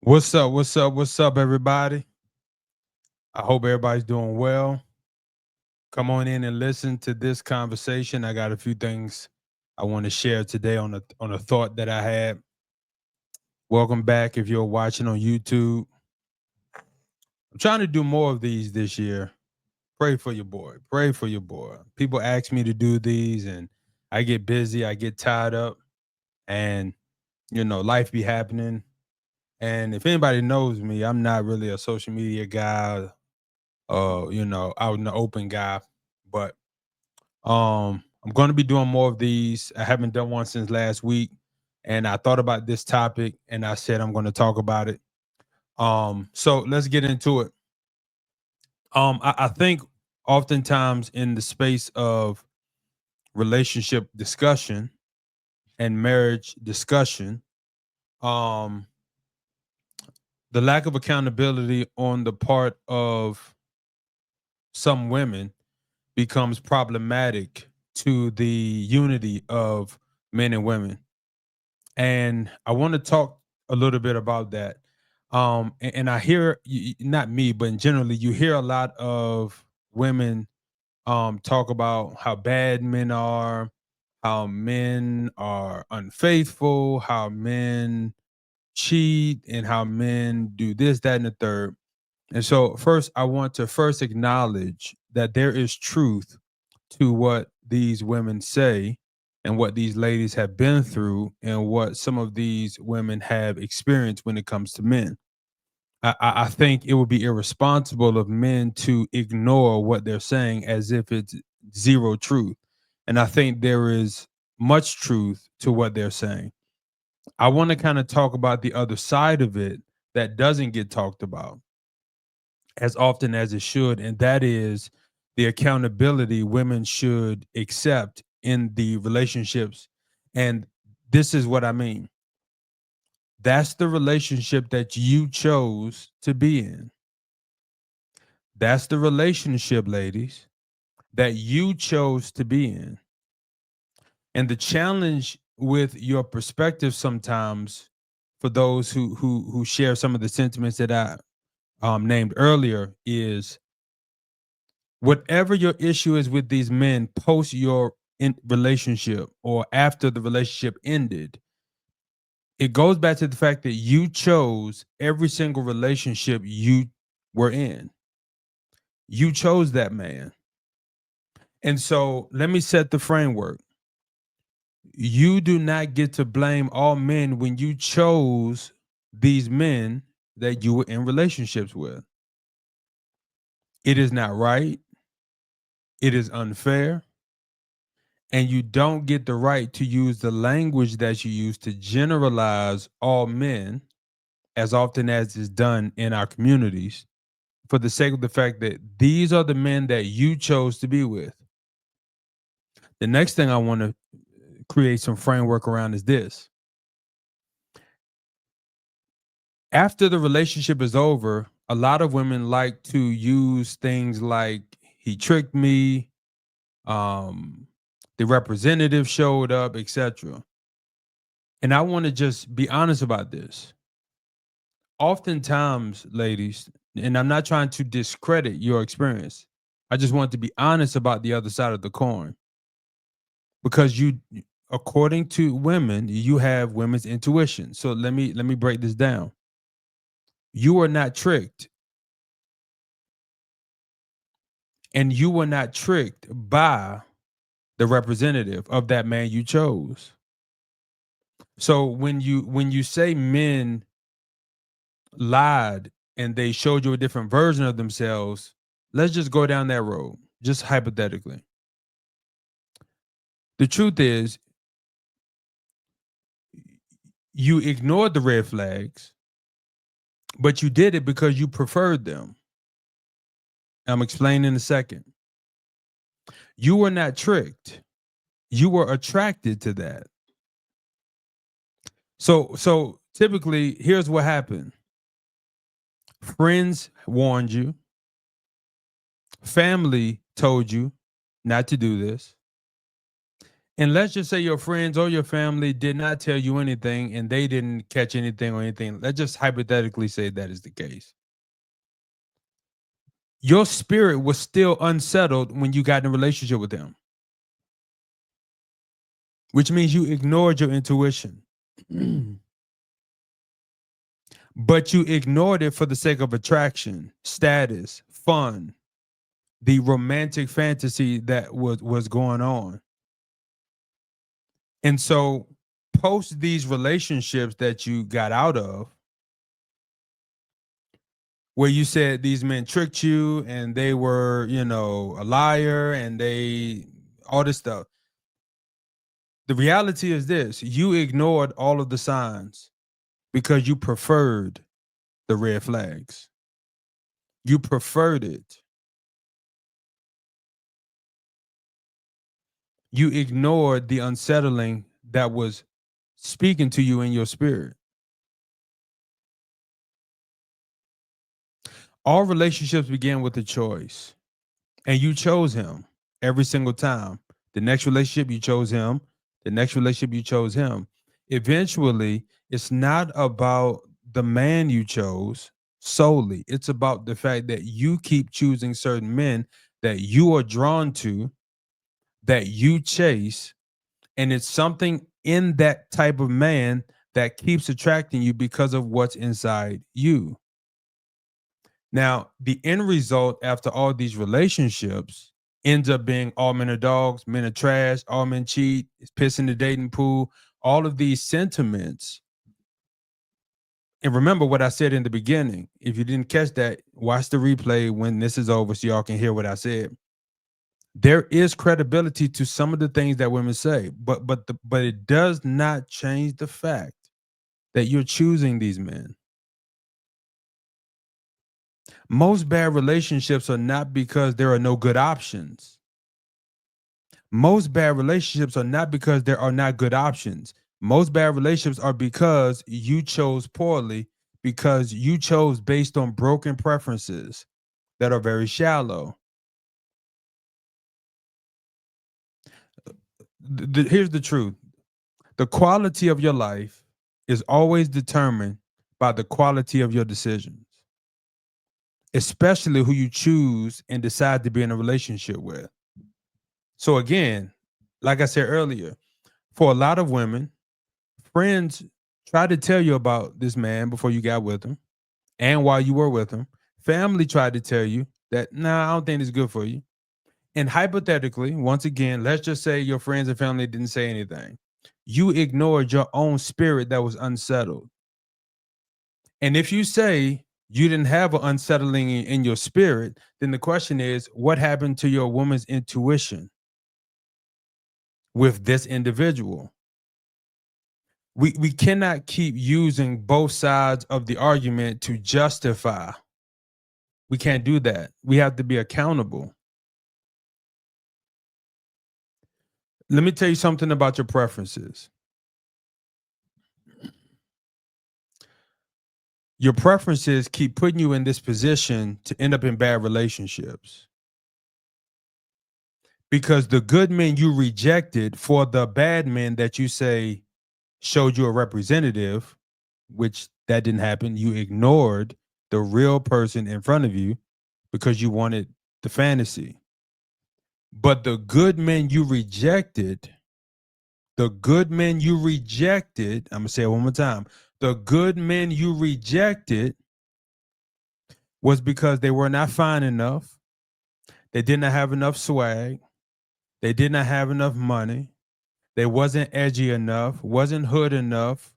What's up? What's up? What's up, everybody? I hope everybody's doing well. Come on in and listen to this conversation. I got a few things I want to share today on a thought that I had. Welcome back if you're watching on YouTube. I'm trying to do more of these this year. Pray for your boy. Pray for your boy. People ask me to do these and I get busy, I get tied up, and life be happening. And if anybody knows me, I'm not really a social media guy, out in the open guy. But I'm going to be doing more of these. I haven't done one since last week, and I thought about this topic, and I said I'm going to talk about it. So let's get into it. I think oftentimes in the space of relationship discussion and marriage discussion, um, the lack of accountability on the part of some women becomes problematic to the unity of men and women. And I want to talk a little bit about that. And I hear, not me, but in generally, you hear a lot of women talk about how bad men are, how men are unfaithful, how men cheat, and how men do this, that, and the third. And so, first, I want to first acknowledge that there is truth to what these women say and what these ladies have been through and what some of these women have experienced when it comes to men. I think it would be irresponsible of men to ignore what they're saying as if it's zero truth. And I think there is much truth to what they're saying. I want to kind of talk about the other side of it that doesn't get talked about as often as it should, and that is the accountability women should accept in the relationships. And this is what I mean. That's the relationship that you chose to be in. That's the relationship, ladies, that you chose to be in. And the challenge with your perspective sometimes, for those who share some of the sentiments that I named earlier, is whatever your issue is with these men post your relationship or after the relationship ended, it goes back to the fact that you chose every single relationship you were in. You chose that man. And so let me set the framework. You do not get to blame all men when you chose these men that you were in relationships with. It is not right. It is unfair. And you don't get the right to use the language that you use to generalize all men as often as is done in our communities for the sake of the fact that these are the men that you chose to be with. The next thing I want to create some framework around is this. After the relationship is over, a lot of women like to use things like he tricked me, um, the representative showed up, etc. And I want to just be honest about this. Oftentimes, ladies, and I'm not trying to discredit your experience. I just want to be honest about the other side of the coin because according to women, you have women's intuition. So let me break this down. You are not tricked, and you were not tricked by the representative of that man you chose. So when you say men lied and they showed you a different version of themselves, let's just go down that road, just hypothetically. The truth is, you ignored the red flags, but you did it because you preferred them. I'm explaining in a second. You were not tricked. You were attracted to that. So typically, here's what happened. Friends warned you. Family told you not to do this. And let's just say your friends or your family did not tell you anything and they didn't catch anything or anything. Let's just hypothetically say that is the case. Your spirit was still unsettled when you got in a relationship with them, which means you ignored your intuition. But you ignored it for the sake of attraction, status, fun, the romantic fantasy that was going on. And so post these relationships that you got out of, where you said these men tricked you and they were, a liar and they all this stuff. The reality is this: you ignored all of the signs because you preferred the red flags. You preferred it. You ignored the unsettling that was speaking to you in your spirit. All relationships begin with a choice, and you chose him every single time. The next relationship, you chose him. The next relationship, you chose him. Eventually, it's not about the man you chose solely. It's about the fact that you keep choosing certain men that you are drawn to, that you chase, and it's something in that type of man that keeps attracting you because of what's inside you. Now, the end result after all these relationships ends up being all men are dogs, men are trash, all men cheat, it's piss in the dating pool, all of these sentiments. And remember what I said in the beginning. If you didn't catch that, watch the replay when this is over so y'all can hear what I said. There is credibility to some of the things that women say, but it does not change the fact that you're choosing these men. Most bad relationships are not because there are no good options. Most bad relationships are not because there are not good options. Most bad relationships are because you chose poorly, because you chose based on broken preferences that are very shallow. Here's the truth: the quality of your life is always determined by the quality of your decisions, especially who you choose and decide to be in a relationship with. So, again, like I said earlier, for a lot of women, friends tried to tell you about this man before you got with him and while you were with him. Family tried to tell you that, nah, I don't think it's good for you. And hypothetically, once again, let's just say your friends and family didn't say anything. You ignored your own spirit that was unsettled. And if you say you didn't have an unsettling in your spirit, then the question is, what happened to your woman's intuition with this individual? We cannot keep using both sides of the argument to justify. We can't do that. We have to be accountable. Let me tell you something about your preferences. Your preferences keep putting you in this position to end up in bad relationships because the good men you rejected for the bad men that you say showed you a representative, which that didn't happen. You ignored the real person in front of you because you wanted the fantasy. But the good men you rejected, I'm going to say it one more time. The good men you rejected was because they were not fine enough. They did not have enough swag. They did not have enough money. They wasn't edgy enough, wasn't hood enough,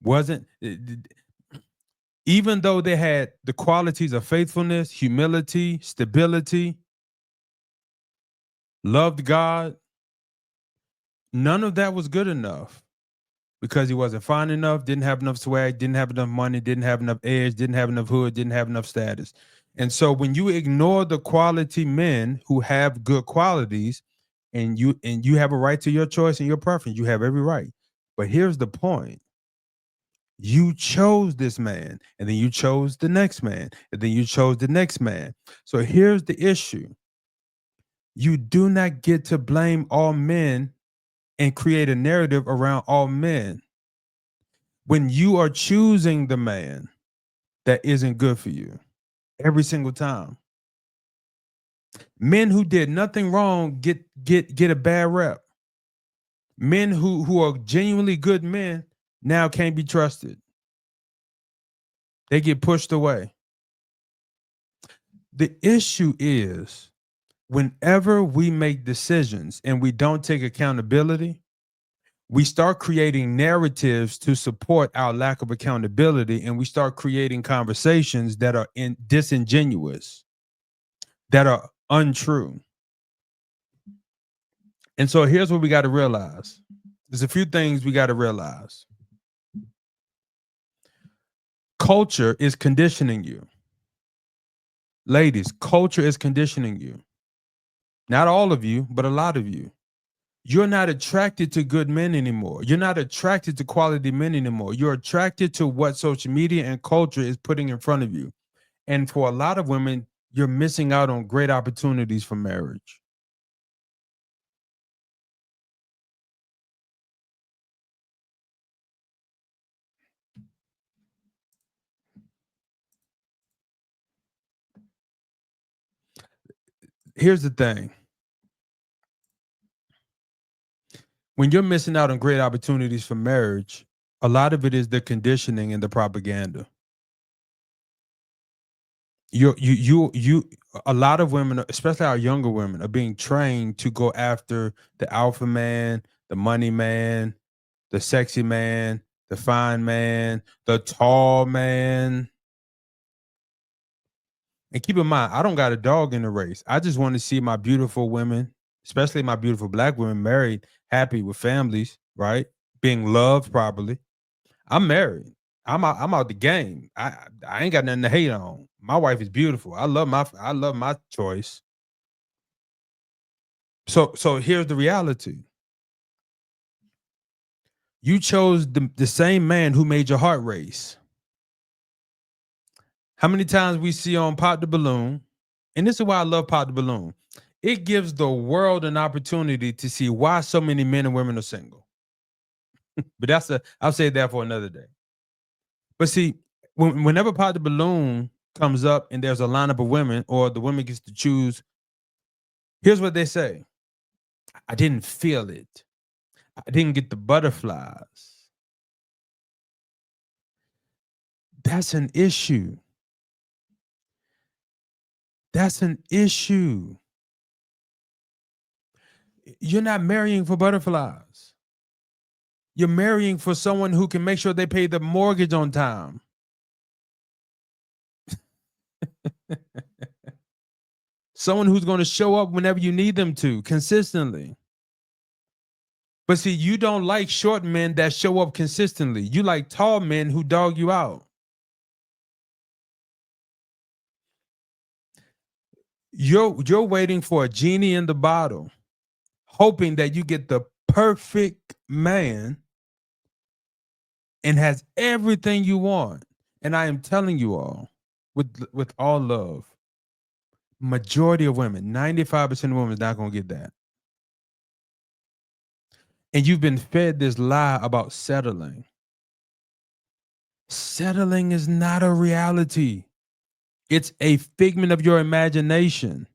wasn't, even though they had the qualities of faithfulness, humility, stability, loved God, none of that was good enough because he wasn't fine enough, didn't have enough swag, didn't have enough money, didn't have enough edge, didn't have enough hood, didn't have enough status. And so when you ignore the quality men who have good qualities, and you have a right to your choice and your preference, you have every right. But here's the point: you chose this man, and then you chose the next man, and then you chose the next man. So here's the issue: You do not get to blame all men and create a narrative around all men when you are choosing the man that isn't good for you every single time. Men who did nothing wrong get a bad rep. Men who are genuinely good men now can't be trusted. They get pushed away. The issue is whenever we make decisions and we don't take accountability, we start creating narratives to support our lack of accountability, and we start creating conversations that are disingenuous, that are untrue. And so here's what we got to realize. There's a few things we got to realize. Culture is conditioning you. Ladies, culture is conditioning you. Not all of you, but a lot of you. You're not attracted to good men anymore. You're not attracted to quality men anymore. You're attracted to what social media and culture is putting in front of you. And for a lot of women, you're missing out on great opportunities for marriage. Here's the thing. When you're missing out on great opportunities for marriage, a lot of it is the conditioning and the propaganda. You a lot of women, especially our younger women, are being trained to go after the alpha man, the money man, the sexy man, the fine man, the tall man. And keep in mind, I don't got a dog in the race. I just want to see my beautiful women, especially my beautiful black women, married, happy with families, right? Being loved properly. I'm married. I'm out the game. I ain't got nothing to hate on. My wife is beautiful. I love my choice. So here's the reality. You chose the same man who made your heart race. How many times we see on Pop the Balloon, and this is why I love Pop the Balloon. It gives the world an opportunity to see why so many men and women are single. But I'll say that for another day. But see, whenever Pop the Balloon comes up and there's a lineup of women, or the women gets to choose, here's what they say: I didn't feel it. I didn't get the butterflies. That's an issue. That's an issue. You're not marrying for butterflies. You're marrying for someone who can make sure they pay the mortgage on time. Someone who's going to show up whenever you need them to, consistently. But see, you don't like short men that show up consistently. You like tall men who dog you out. You're waiting for a genie in the bottle, hoping that you get the perfect man and has everything you want. And I am telling you all, with all love, majority of women, 95% of women is not going to get that. And you've been fed this lie about settling. Settling is not a reality. It's a figment of your imagination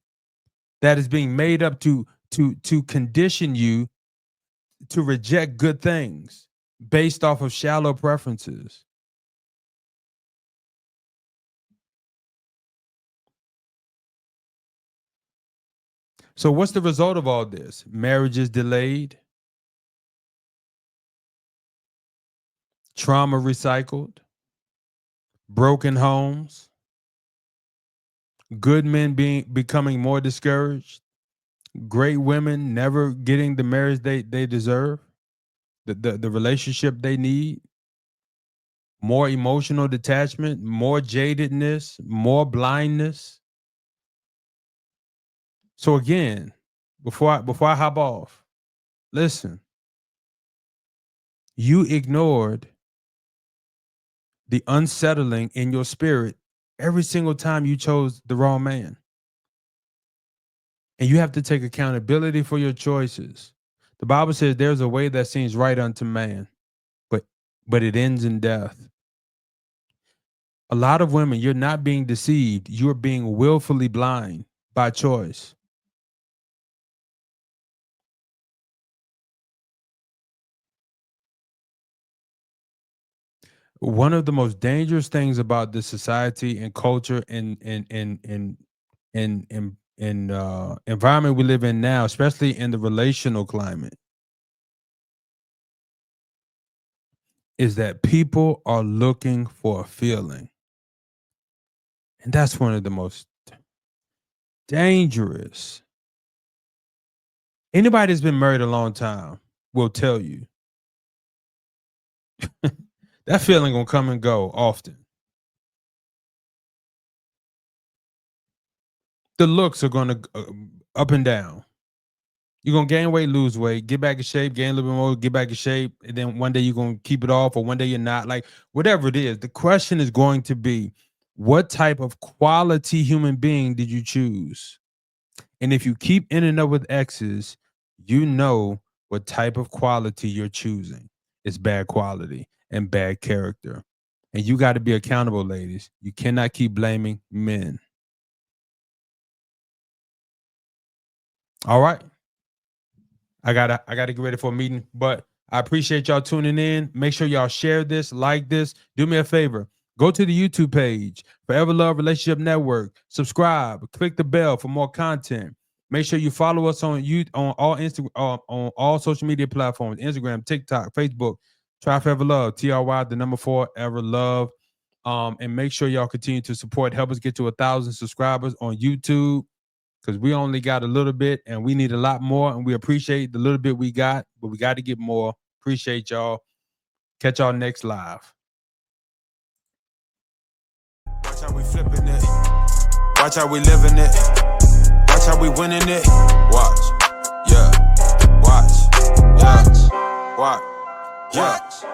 that is being made up to condition you to reject good things based off of shallow preferences. So what's the result of all this? Marriages delayed, trauma recycled, broken homes, good men becoming more discouraged, great women never getting the marriage they deserve, the relationship they need, more emotional detachment, more jadedness, more blindness. So again, before I hop off, listen, you ignored the unsettling in your spirit every single time you chose the wrong man. And you have to take accountability for your choices. The Bible says there's a way that seems right unto man, but it ends in death. A lot of women, you're not being deceived. You're being willfully blind by choice. One of the most dangerous things about this society and culture and environment we live in now, especially in the relational climate, is that people are looking for a feeling. And that's one of the most dangerous. Anybody that's been married a long time will tell you that feeling gonna come and go often. The looks are gonna up and down. You're gonna gain weight, lose weight, get back in shape, gain a little bit more, get back in shape, and then one day you're gonna keep it off, or one day you're not. Like whatever it is, the question is going to be, what type of quality human being did you choose? And if you keep ending up with exes, you know what type of quality you're choosing. It's bad quality and bad character. And you got to be accountable, ladies. You cannot keep blaming men. All right. I gotta get ready for a meeting, but I appreciate y'all tuning in. Make sure y'all share this, like this. Do me a favor. Go to the YouTube page, Forever Love Relationship Network. Subscribe, click the bell for more content. Make sure you follow us on all on all social media platforms: Instagram, TikTok, Facebook. Try Forever Love, TRY, the number 4, Ever Love. And make sure y'all continue to support. Help us get to 1,000 subscribers on YouTube, because we only got a little bit and we need a lot more. And we appreciate the little bit we got, but we got to get more. Appreciate y'all. Catch y'all next live. Watch how we flipping it. Watch how we living it. Watch how we winning it. Watch. Yeah. Watch. Yeah. Watch. Watch.